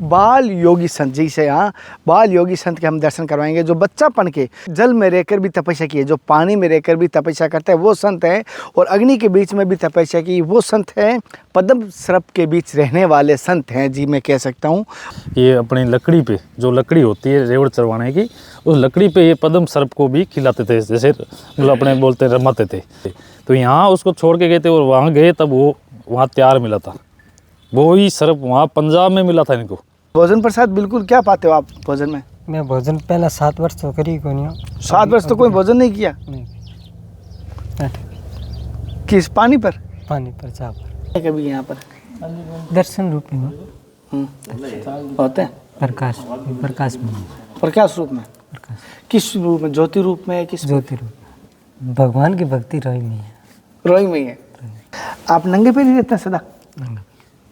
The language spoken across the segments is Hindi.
बाल योगी संत जी से, यहाँ बाल योगी संत के हम दर्शन करवाएंगे, जो बच्चापन के जल में रहकर भी तपस्या की है, जो पानी में रहकर भी तपस्या करते हैं वो संत हैं, और अग्नि के बीच में भी तपस्या की वो संत हैं, पद्म सर्प के बीच रहने वाले संत हैं जी, मैं कह सकता हूँ। ये अपनी लकड़ी पे जो लकड़ी होती है रेवड़ चढ़वाने की, उस लकड़ी पे ये पद्म सर्प को भी खिलाते थे, जैसे मतलब अपने बोलते रमाते थे। तो यहाँ उसको छोड़ के गए थे और वहाँ गए तब वो वहाँ तैयार मिला था, वो ही सर्प वहाँ पंजाब में मिला था इनको। भोजन प्रसाद बिल्कुल क्या पाते हो आप भोजन में? मैं भोजन पहला 7 वर्ष तो करी को नहीं। 7 वर्ष तो कोई भोजन नहीं किया? नहीं। किस पानी पर? पानी पर, चाप पर। कभी यहाँ पर दर्शन रूप में होते हैं? प्रकाश प्रकाश में। प्रकाश रूप में? प्रकाश किस रूप में? ज्योति रूप में? किस ज्योति रूप। भगवान की भक्ति रोई में है। रोई में ही है। आप नंगे पैर ही रहते हैं सदा?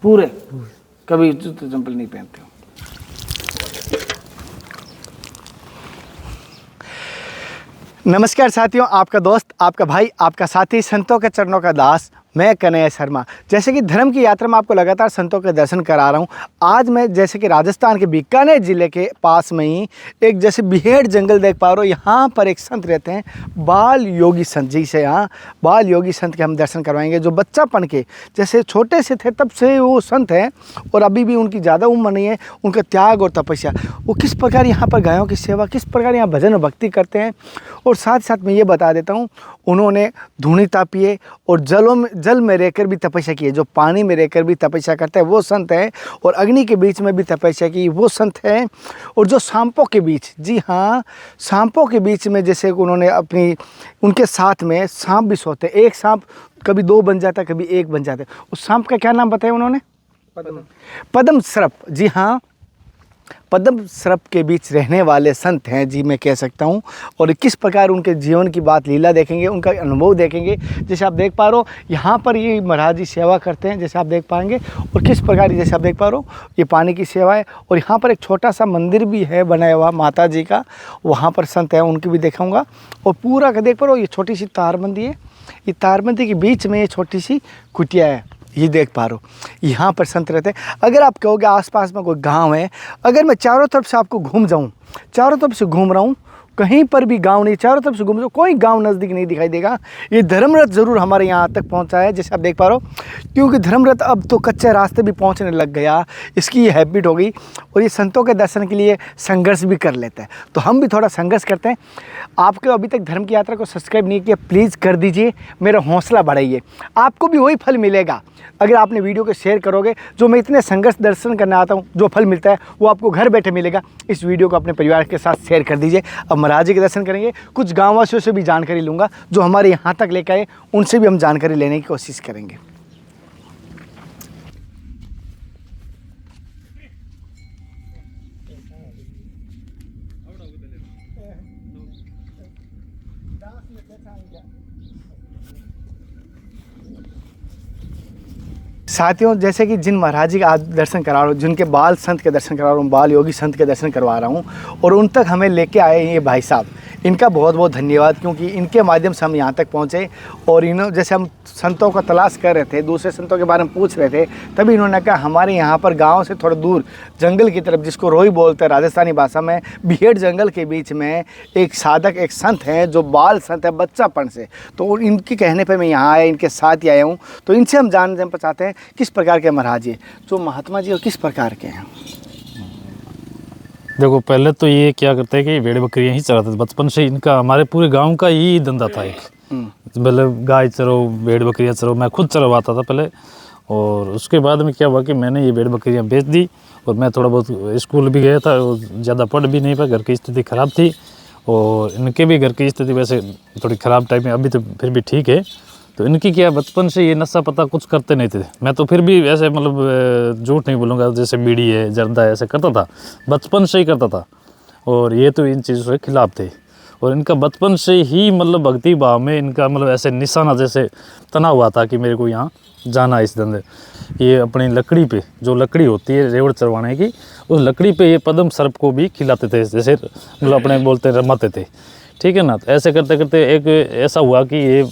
पूरे? कभी जूते चंपल नहीं पहनते हो? नमस्कार साथियों, आपका दोस्त, आपका भाई, आपका साथी, संतों के चरणों का दास, मैं कन्हैया शर्मा। जैसे कि धर्म की यात्रा में आपको लगातार संतों के दर्शन करा रहा हूँ। आज मैं जैसे कि राजस्थान के बीकानेर ज़िले के पास में ही एक जैसे बिहेड़ जंगल देख पा रहा हूँ। यहाँ पर एक संत रहते हैं, बाल योगी संत जी से, यहाँ बाल योगी संत के हम दर्शन करवाएंगे, जो बच्चापन के जैसे छोटे से थे तब से वो संत हैं, और अभी भी उनकी ज़्यादा उम्र नहीं है। उनका त्याग और तपस्या, वो किस प्रकार यहाँ पर गायों की सेवा, किस प्रकार यहाँ भजन और भक्ति करते हैं। और साथ साथ मैं ये बता देता हूँ, उन्होंने धूनी तापी है और जल में रहकर भी तपस्या की है, जो पानी में रहकर भी तपस्या करते हैं वो संत हैं, और अग्नि के बीच में भी तपस्या की वो संत हैं। और जो सांपों के बीच, जी हाँ, सांपों के बीच में जैसे उन्होंने अपनी, उनके साथ में सांप भी सोते हैं। एक सांप कभी 2 बन जाता है, कभी 1 बन जाता है। उस सांप का क्या नाम बताया उन्होंने? पद्म सर्प। जी हाँ, पद्म सर्प के बीच रहने वाले संत हैं जी, मैं कह सकता हूँ। और किस प्रकार उनके जीवन की बात लीला देखेंगे, उनका अनुभव देखेंगे। जैसे आप देख पा रहे हो यहाँ पर ये महाराज जी सेवा करते हैं, जैसे आप देख पाएंगे। और किस प्रकार जैसे आप देख पा रहे हो ये पानी की सेवा है। और यहाँ पर एक छोटा सा मंदिर भी है बनाया हुआ माता जी का, वहाँ पर संत हैं, उनकी भी दिखाऊँगा। और पूरा का देख पा रहे हो ये छोटी सी तारबंदी है, ये तारबंदी के बीच में ये छोटी सी कुटिया है, ये देख पा रहे हो। यहाँ पर संत रहते हैं। अगर आप कहोगे आसपास में कोई गांव है, अगर मैं चारों तरफ से आपको घूम जाऊँ, चारों तरफ से घूम रहा हूँ, कहीं पर भी गांव नहीं, चारों तरफ से घूम जाओ, कोई गांव नज़दीक नहीं दिखाई देगा। ये धर्मरथ ज़रूर हमारे यहाँ तक पहुँचा है, जैसे आप देख पा रहे हो, क्योंकि धर्मरथ अब तो कच्चे रास्ते भी पहुँचने लग गया, इसकी ये हैबिट हो गई। और ये संतों के दर्शन के लिए संघर्ष भी कर लेता है, तो हम भी थोड़ा संघर्ष करते हैं। आपको अभी तक धर्म की यात्रा को सब्सक्राइब नहीं किया, प्लीज़ कर दीजिए, मेरा हौसला बढ़ाइए। आपको भी वही फल मिलेगा अगर आपने वीडियो को शेयर करोगे। जो मैं इतने संघर्ष दर्शन करने आता हूँ, जो फल मिलता है वो आपको घर बैठे मिलेगा। इस वीडियो को अपने परिवार के साथ शेयर कर दीजिए। अब महाराज जी के दर्शन करेंगे, कुछ गाँववासियों से भी जानकारी लूँगा जो हमारे यहाँ तक लेकर आए, उनसे भी हम जानकारी लेने की कोशिश करेंगे। साथियों, जैसे कि जिन महाराज जी का आज दर्शन करा रहा हूँ, जिनके बाल संत के दर्शन करा रहा हूँ, बाल योगी संत के दर्शन करवा रहा हूँ, और उन तक हमें लेके आए ये भाई साहब, इनका बहुत बहुत धन्यवाद, क्योंकि इनके माध्यम से हम यहाँ तक पहुँचे। और इन्होंने, जैसे हम संतों का तलाश कर रहे थे, दूसरे संतों के बारे में पूछ रहे थे, तभी इन्होंने कहा हमारे यहाँ पर गांव से थोड़ा दूर जंगल की तरफ, जिसको रोई बोलते हैं राजस्थानी भाषा में, बिहेड़ जंगल के बीच में एक साधक, एक संत हैं जो बाल संत है बच्चापन से। तो इनके कहने पर मैं यहाँ आया, इनके साथ ही आया हूँ। तो इनसे हम जानना चाहते हैं किस प्रकार के महाराज जी, जो महात्मा जी, और किस प्रकार के हैं। देखो, पहले तो ये क्या करते हैं कि भेड़ बकरियाँ ही चराते थे बचपन से। इनका हमारे पूरे गांव का ही धंधा था। एक मतलब गाय चरो, भेड़ बकरियाँ चरो, मैं खुद चरवाता था पहले। और उसके बाद में क्या हुआ कि मैंने ये भेड़ बकरियाँ बेच दी, और मैं थोड़ा बहुत स्कूल भी गया था, और ज़्यादा पढ़ भी नहीं पाया, घर की स्थिति ख़राब थी। और इनके भी घर की स्थिति वैसे थोड़ी ख़राब टाइप में, अभी तो फिर भी ठीक है। तो इनकी क्या, बचपन से ये नशा पता कुछ करते नहीं थे। मैं तो फिर भी ऐसे मतलब झूठ नहीं बोलूँगा, जैसे बीड़ी है, जर्दा है, ऐसे करता था, बचपन से ही करता था। और ये तो इन चीज़ों के खिलाफ थे। और इनका बचपन से ही मतलब भक्ति भाव में इनका मतलब ऐसे निशाना जैसे तना हुआ था कि मेरे को यहाँ जाना इस धंधे। ये अपनी लकड़ी पे जो लकड़ी होती है रेवड़ चढ़वाने की, उस लकड़ी पे ये पद्म सर्प को भी खिलाते थे, जैसे मतलब अपने बोलते रमाते थे, ठीक है ना। तो ऐसे करते करते एक ऐसा हुआ कि ये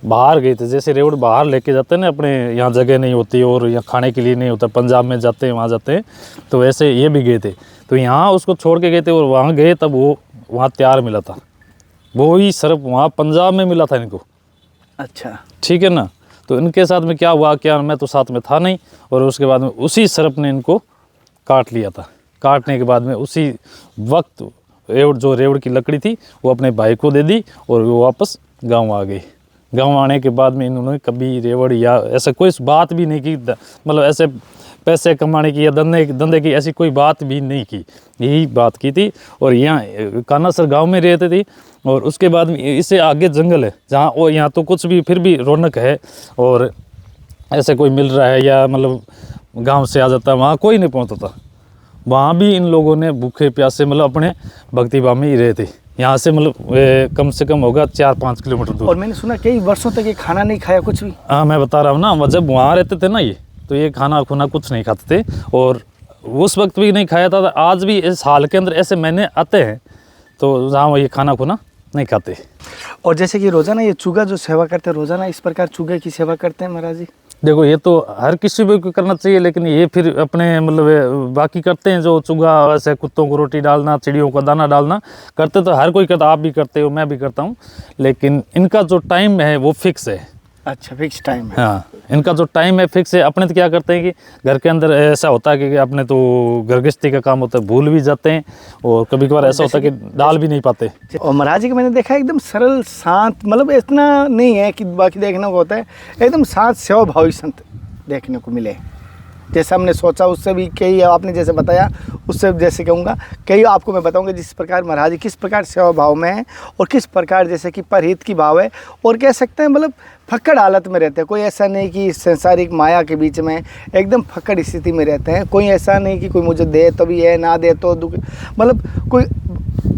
बाहर गए थे, जैसे रेवड़ बाहर लेके जाते हैं ना, अपने यहाँ जगह नहीं होती और यहाँ खाने के लिए नहीं होता, पंजाब में जाते हैं वहाँ जाते हैं, तो वैसे ये भी गए थे। तो यहाँ उसको छोड़ के गए थे और वहाँ गए तब वो वहाँ तैयार मिला था, वो ही सर्प वहाँ पंजाब में मिला था इनको। अच्छा, ठीक है ना। तो इनके साथ में क्या हुआ, क्या मैं तो साथ में था नहीं, और उसके बाद में उसी सर्प ने इनको काट लिया था। काटने के बाद में उसी वक्त रेवड़ की लकड़ी थी वो अपने भाई को दे दी और वो वापस गांव आ गई। गांव आने के बाद में इन्होंने कभी रेवड़ या ऐसा कोई बात भी नहीं की, मतलब ऐसे पैसे कमाने की या धंधे की ऐसी कोई बात भी नहीं की, यही बात की थी। और यहाँ कानासर गांव में रहते थे। और उसके बाद में इससे आगे जंगल है जहाँ, वो यहाँ तो कुछ भी फिर भी रौनक है और ऐसे कोई मिल रहा है या मतलब गांव से आ जाता है, वहाँ कोई नहीं पहुँचता था। वहाँ भी इन लोगों ने भूखे प्यासे मतलब अपने भक्ति भाव में ही रहे थे। यहाँ से मतलब कम से कम होगा 4-5 किलोमीटर दूर। और मैंने सुना कई वर्षों तक ये खाना नहीं खाया कुछ भी। हाँ, मैं बता रहा हूँ ना, जब वहाँ रहते थे ना ये, तो ये खाना खुना कुछ नहीं खाते थे और उस वक्त भी नहीं खाया था। आज भी इस हाल के अंदर ऐसे महीने आते हैं तो जहाँ ये खाना खुना नहीं खाते। और जैसे कि रोज़ाना ये चूगा जो सेवा करते हैं, रोज़ाना इस प्रकार चूगे की सेवा करते हैं महाराज जी। देखो ये तो हर किसी को करना चाहिए, लेकिन ये फिर अपने मतलब बाकी करते हैं जो चूगा वैसे कुत्तों को रोटी डालना, चिड़ियों को दाना डालना करते तो हर कोई करता, आप भी करते हो, मैं भी करता हूँ, लेकिन इनका जो टाइम है वो फिक्स है। अच्छा, फिक्स टाइम है। हाँ, इनका जो टाइम है फिक्स है। अपने तो क्या करते हैं कि घर के अंदर ऐसा होता है कि अपने तो गृहस्थी का काम होता है, भूल भी जाते हैं और कभी कभार ऐसा होता है कि डाल भी नहीं पाते। और महाराज जी का मैंने देखा एकदम सरल शांत, मतलब इतना नहीं है कि बाकी देखने को होता है, एकदम शांत सेवा भावी संत देखने को मिले। जैसे हमने सोचा उससे भी कई, आपने जैसे बताया उससे जैसे कहूँगा कई आपको मैं बताऊँगा जिस प्रकार महाराज जी किस प्रकार सेवा भाव में है और किस प्रकार जैसे कि परहित की भाव है और कह सकते हैं मतलब फक्कड़ हालत में रहते हैं। कोई ऐसा नहीं कि संसारिक माया के बीच में एकदम फक्कड़ स्थिति में रहते हैं। कोई ऐसा नहीं कि कोई मुझे दे तो भी है, ना दे तो दुख, मतलब कोई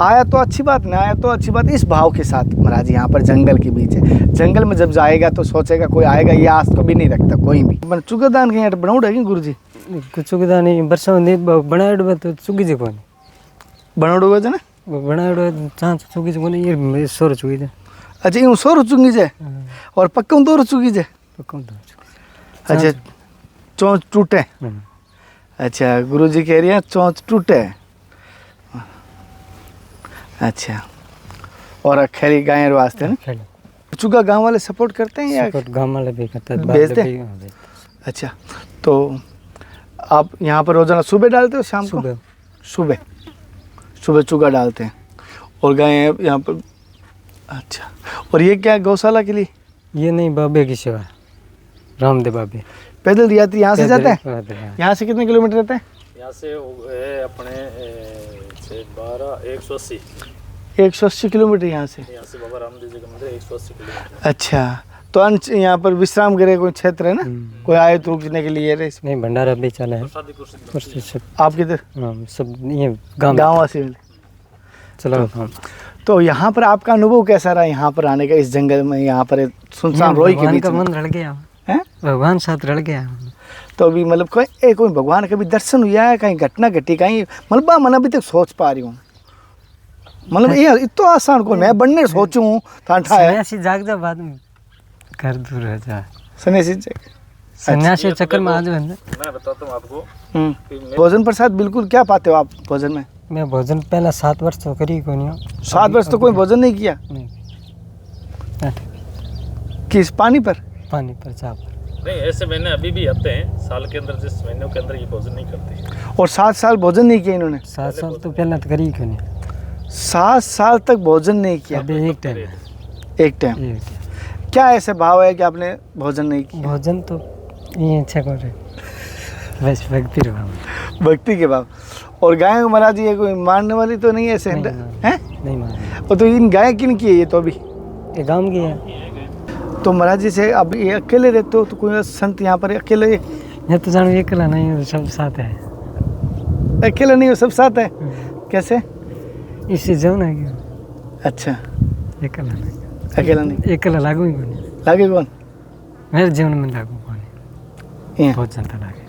आया तो अच्छी बात, ना आया तो अच्छी बात, इस भाव के साथ महाराज यहाँ पर जंगल के बीच है। जंगल में जब जाएगा तो सोचेगा कोई आएगा, ये आस कभी नहीं रखता कोई भी। चुगदान कहीं बनाऊ है गुरु जी चुगदा नहीं वर्षा बनाए तो चुगी जे कोनी बनाओ है ना बनाए चांस चुगी जे कोनी ये सोर चुगी जे। अच्छा, यूँ सोर चुंगी जे और पक्का दो चुगी जे। अच्छा, चोंच टूटे। अच्छा, गुरु जी कह रही है चोंच टूटे। अच्छा, और खैरी गाय वास्ते ना चुगा गांव वाले सपोर्ट करते हैं या गांव वाले भी करते हैं, भेजते हैं? अच्छा, तो आप यहाँ पर रोजाना सुबह डालते हो शाम को? सुबह चुगा डालते हैं और गाय यहाँ पर। अच्छा, और ये क्या गौशाला के लिए? ये नहीं, बाबे की सेवा, रामदेव बाबे। पैदल यात्री यहाँ से जाते हैं? यहाँ से कितने किलोमीटर रहते हैं? यहाँ से अपने 180 किलोमीटर यहाँ से बाबा रामदेव जी का मंदिर 180 किलोमीटर। अच्छा, तो अंश यहाँ पर विश्राम गृह कोई क्षेत्र है ना, कोई आए तो रुकने के लिए? नहीं, भंडारा भी चला है आप किधर? सब ये गाँव वासी चलो। तो यहाँ पर आपका अनुभव कैसा रहा यहाँ पर आने का, इस जंगल में, यहाँ पर सुनसान रोई के बीच में? मन रड़ गया है, भगवान साथ रड़ गया। तो अभी मतलब कोई भगवान का भी दर्शन हुआ है, कहीं घटना घटी, कहीं मतलब मन अभी तक सोच पा रही हूँ, मतलब ये इतना आसान को मैं बनने सोचूं थाठा है। सन्यासी जाग जा, बाद में घर दूर हो जा। सन्यासी चक्कर में आ जाओ। मैं बताता हूँ आपको, भोजन प्रसाद बिल्कुल क्या पाते हो आप भोजन में? मैं भोजन पहला 7 वर्ष तो करी को नहीं। 7 वर्ष तो कोई भोजन नहीं किया? किस पानी पर चाप नहीं, ऐसे महीने अभी भी आते हैं साल के अंदर, जिस महीनों के अंदर ये भोजन नहीं करते। और 7 साल भोजन नहीं किया इन्होंने? 7 साल तो पहले तो करी क्यों नहीं। 7 साल तक भोजन नहीं किया? अभी एक टाइम क्या ऐसे भाव है कि आपने भोजन नहीं किया? भोजन तो ये अच्छा कर रहे बस भक्ति के भाव। और गाय महाराज ये कोई मारने वाली तो नहीं है ऐसे? नहीं मारने। और तो इन गाय किन की है ये? तो अभी ये गांव की है। तो महाराज जी से अब ये अकेले रहते हो तो कोई संत यहाँ पर अकेले? ये तो जानो अकेला नहीं है, सब साथ है। अकेला नहीं हो, सब साथ है? कैसे? इससे जाओ ना क्या? अच्छा, अकेला नहीं। अकेला लागू ही कौन लागे कौन? मेरे जीवन में लागू कौन बहुत जनता लागे।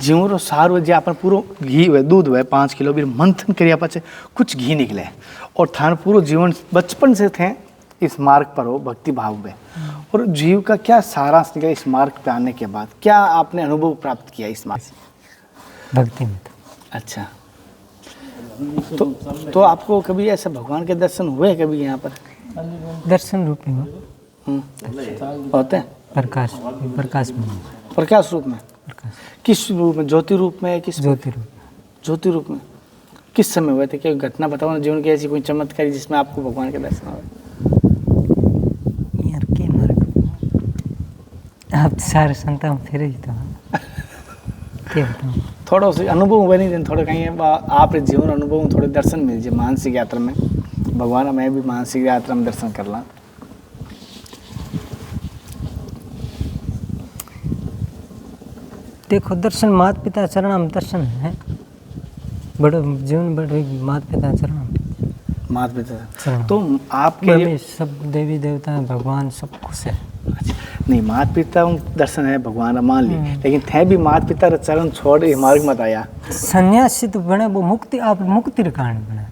जीवरो सारो जे अपन पूरो घी हुए, दूध हुए 5 किलो भी मंथन करिया पाछे कुछ घी निकले और थान पूरो जीवन बचपन से थे इस मार्ग पर हो भक्ति भाव में और जीव का क्या सारांश निकला इस मार्ग पे आने के बाद? क्या आपने अनुभव प्राप्त किया इस मार्ग से? भक्ति में तो अच्छा, तो आपको कभी ऐसा भगवान के दर्शन हुए कभी यहाँ पर? दर्शन रूप में हो, होते हैं प्रकाश प्रकाश में हो, प्रकाश रूप में? प्रकाश किस रूप में? ज्योति रूप में? किस ज्योति रूप। ज्योति रूप में? किस समय हुए थे? क्या घटना बताओ ना जीवन की ऐसी कोई चमत्कारी जिसमें आपको भगवान के दर्शन हुए? यार के मार्ग आप सारे संतान फिर ही तो क्या बताऊँ। थोड़ा से अनुभव हुआ नहीं दिन, थोड़ा कहीं आप जीवन अनुभव में थोड़े दर्शन मिल जाए मानसिक यात्रा में। भगवान मैं भी मानसिक यात्रा में दर्शन कर ला। देखो दर्शन माता पिता चरण में दर्शन है, बड़ो जीवन बड़े माता पिता चरण माता पिता चरण। तो आपके में सब देवी देवता भगवान सब कुछ है। अच्छा, नहीं माता पिता दर्शन है भगवान मान ली, लेकिन थे भी माता पिता रा चरण छोड़ ये मार्ग मत आया। सन्यासी तो बने वो मुक्ति, आप मुक्ति रे कारण बने,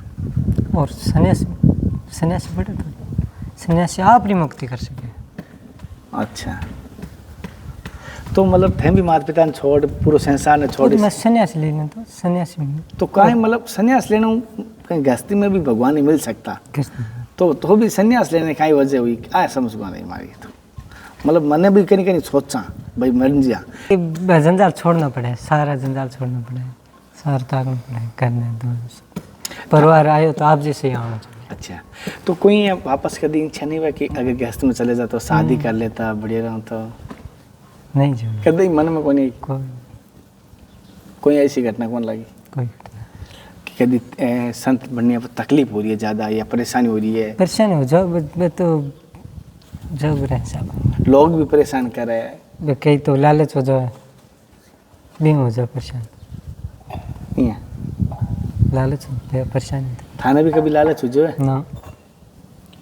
और सन्यासी बड़े थोड़ी, सन्यासी आप ही मुक्ति कर सके। अच्छा, तो मतलब थे भी माता पिता ने छोड़, पूरे संसार ने छोड़, मैं सन्यासी लेना तो सन्यासी में तो काहे मतलब संन्यास लेना कहीं गृहस्थी में भी भगवान नहीं मिल सकता, तो भी संन्यास लेने का ही वजह हुई क्या समझ में नहीं मारी। तो मतलब मैंने भी कहीं कहीं सोचा भाई मर जा, जंजाल छोड़ना पड़े, सारा जंजाल छोड़ना पड़े, सारा त्यागना पड़े, करने दो परिवार आयो तो आप जैसे ही आना चाहिए। अच्छा, तो कोई वापस कभी इच्छा नहीं हुआ कि अगर गृहस्थ में चले जाता तो शादी कर लेता बढ़िया रहा? तो नहीं जो कभी मन में कोई ऐसी घटना कौन लगी कोई कि कभी संत बनने पर तकलीफ हो रही है ज़्यादा या परेशानी हो रही है? परेशानी हो जाओ तो जब रहे सब लोग भी परेशान कर रहे हैं, कई तो लालच हो जाए भी हो जाए परेशान, नहीं है लालच परेशानी थाने भी कभी लालच हो जाए ना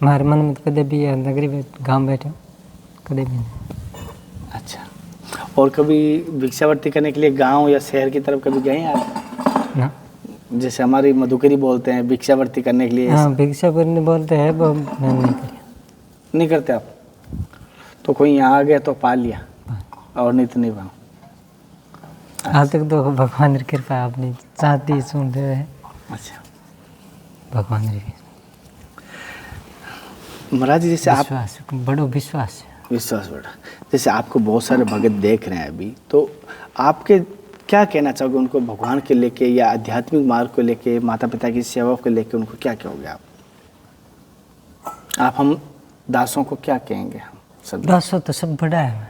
हमारे मन में तो कदे भी है, नगरी में गांव बैठे कदे भी नहीं। अच्छा, और कभी भिक्षावृत्ति करने के लिए गांव या शहर की तरफ कभी गए हैं आप? ना जैसे हमारी मधुकरी बोलते हैं भिक्षावृत्ति करने के लिए, हाँ भिक्षा करने बोलते हैं, वो मैं नहीं करी। नहीं करते आप? तो कोई यहाँ आ गया तो पा लिया और नहीं तो नहीं पाओ। आज तक तो भगवान की कृपा आपने चाहती सुन रहे हैं। अच्छा भगवान की महाराज जी, जैसे आप विश्वास, बड़ो विश्वास है, विश्वास बड़ा, जैसे आपको बहुत सारे भगत देख रहे हैं अभी, तो आपके क्या कहना चाहोगे उनको भगवान के लेके या आध्यात्मिक मार्ग को लेके, माता पिता की सेवा को लेके उनको क्या कहोगे आप हम दासों को क्या कहेंगे? हम सब दासों तो सब बड़ा है,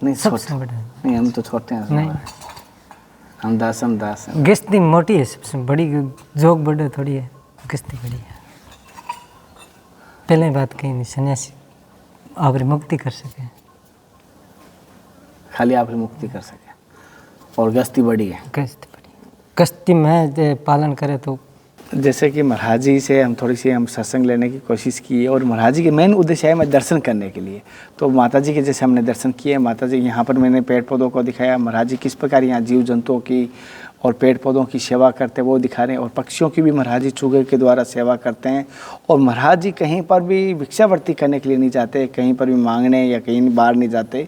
नहीं सबसे छोटे बड़ा है। नहीं, हम तो छोटे हैं नहीं हम दास हैं। गश्ती मोटी है, सबसे बड़ी जोग बड़े थोड़ी है, गश्ती बड़ी है। पहले बात कही नहीं, सन्यासी आप मुक्ति कर सके, खाली आप मुक्ति कर सके, और गश्ती बड़ी है। गश्ती बड़ी, गश्ती में पालन करे तो जैसे कि महाराज जी से हम थोड़ी सी सत्संग लेने की कोशिश की, और महाराज जी के मेन उद्देश्य है मैं दर्शन करने के लिए। तो माता जी के जैसे हमने दर्शन किए, माता जी यहाँ पर मैंने पेड़ पौधों को दिखाया, महाराज जी किस प्रकार यहाँ जीव जंतुओं की और पेड़ पौधों की सेवा करते हैं वो दिखा रहे हैं, और पक्षियों की भी महाराज जी चूगे के द्वारा सेवा करते हैं। और महाराज जी कहीं पर भी भिक्षावृत्ति करने के लिए नहीं जाते, कहीं पर भी मांगने या कहीं बाहर नहीं जाते,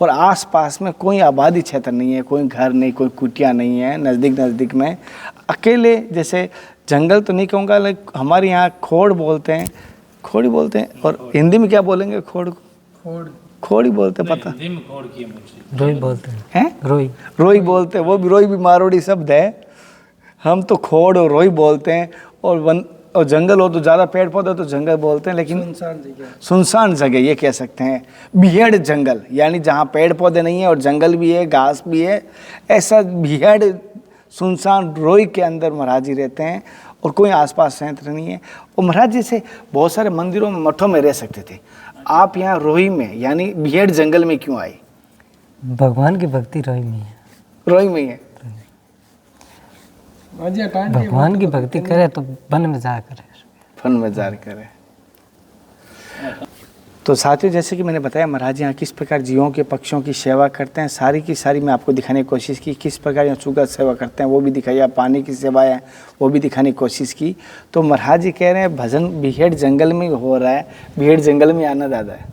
और आसपास में कोई आबादी क्षेत्र नहीं है, कोई घर नहीं, कोई कुटिया नहीं है, नज़दीक में अकेले, जैसे जंगल तो नहीं कहूँगा, लेकिन हमारे यहाँ खोड़ बोलते हैं, खोड़ी बोलते हैं, और हिंदी में क्या बोलेंगे? खोड़ी बोलते हैं, पता रोई बोलते हैं? रोई बोलते हैं, वो भी रोई भी मारोड़ी शब्द है, हम तो खोड़ और रोई बोलते हैं। और जंगल हो तो ज़्यादा पेड़ पौधे तो जंगल बोलते हैं, लेकिन सुनसान जगह ये कह सकते हैं, बिहड़ जंगल, यानी जहाँ पेड़ पौधे नहीं है और जंगल भी है, घास भी है, ऐसा बिहड़ सुनसान रोई के अंदर महाराज जी रहते हैं, और कोई आसपास संयंत्र नहीं है। और महाराज जी से बहुत सारे मंदिरों में, मठों में रह सकते थे, आप यहाँ रोई में यानी बिहड़ जंगल में क्यों आए? भगवान की भक्ति रोई में है, रोई में है। भगवान की भक्ति करे तो वन में जा करे, फन में जार करे। तो साथियों, जैसे कि मैंने बताया महाराज यहाँ किस प्रकार जीवों के पक्षियों की सेवा करते हैं, सारी की सारी मैं आपको दिखाने की कोशिश की, किस प्रकार यहाँ चूगा सेवा करते हैं वो भी दिखाया, पानी की सेवा है वो भी दिखाने की कोशिश की। तो महाराज जी कह रहे हैं भजन बिहेड़ जंगल में हो रहा है, बिहेड़ जंगल में आना ज़्यादा है।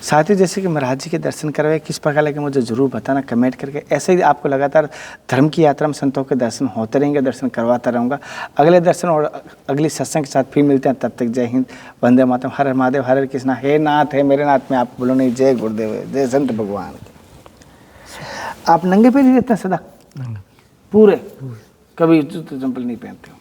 साथ ही जैसे कि महाराज जी के दर्शन करवाए किस प्रकार लगे मुझे ज़रूर बताना कमेंट करके। ऐसे ही आपको लगातार धर्म की यात्रा में संतों के दर्शन होते रहेंगे, दर्शन करवाता रहूँगा। अगले दर्शन और अगली सत्संग के साथ फिर मिलते हैं, तब तक जय हिंद, वंदे मातरम, हर हर महादेव, हर हर कृष्णा। हे नाथ है मेरे नाथ, में आपको बोलो नहीं, जय गुरुदेव है, जय संत भगवान। आप नंगे पैर ही रहते हैं सदा? पूरे? कभी जूते चंपल नहीं पहनते हो?